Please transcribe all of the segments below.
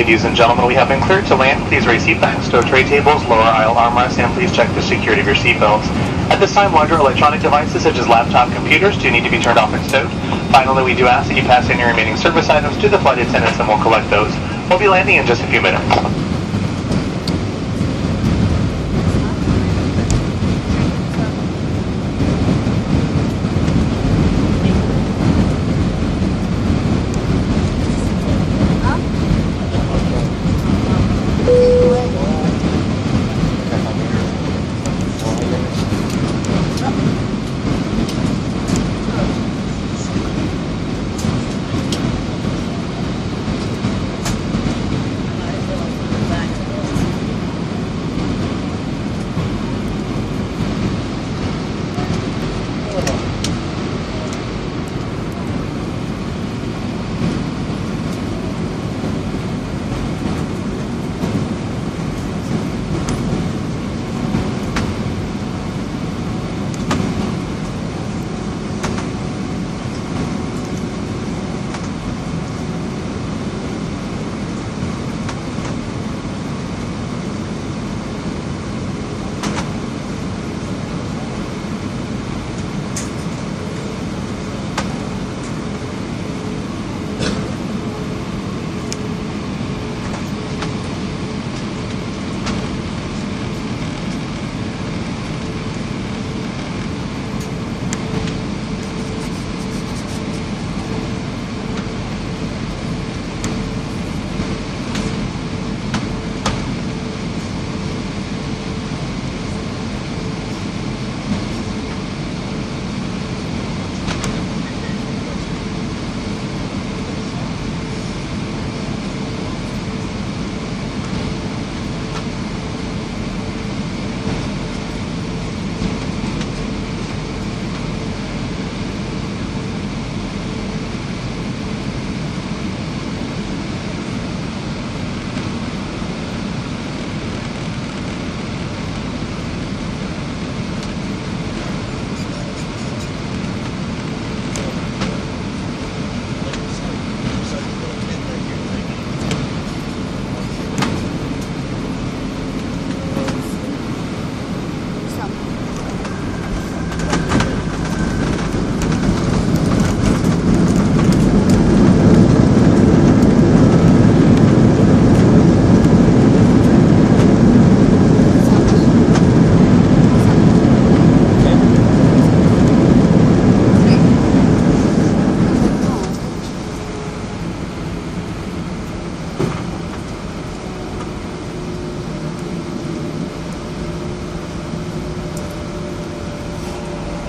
Ladies and gentlemen, we have been cleared to land. Please raise seat backs, stow tray tables, lower aisle armrests, and please check the security of your seatbelts. At this time, larger electronic devices such as laptop computers do need to be turned off and stowed. Finally, we do ask that you pass any remaining service items to the flight attendants and we'll collect those. We'll be landing in just a few minutes.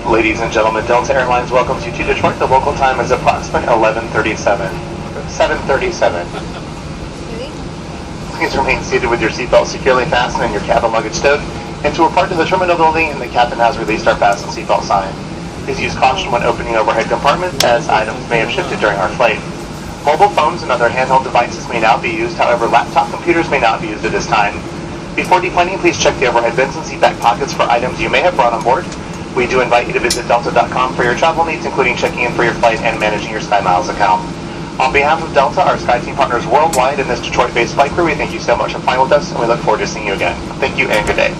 Ladies and gentlemen, Delta Airlines welcomes you to Detroit. The local time is approximately 7:37. Please remain seated with your seatbelt securely fastened and your cabin luggage stowed into a part of the terminal building, and the captain has released our fasten seatbelt sign. Please use caution when opening overhead compartments, as items may have shifted during our flight. Mobile phones and other handheld devices may not be used. However, laptop computers may not be used at this time. Before deplaning, please check the overhead bins and seat back pockets for items you may have brought on board. We do invite you to visit Delta.com for your travel needs, including checking in for your flight and managing your SkyMiles account. On behalf of Delta, our SkyTeam partners worldwide, and this Detroit-based flight crew, we thank you so much for flying with us, and we look forward to seeing you again. Thank you and good day.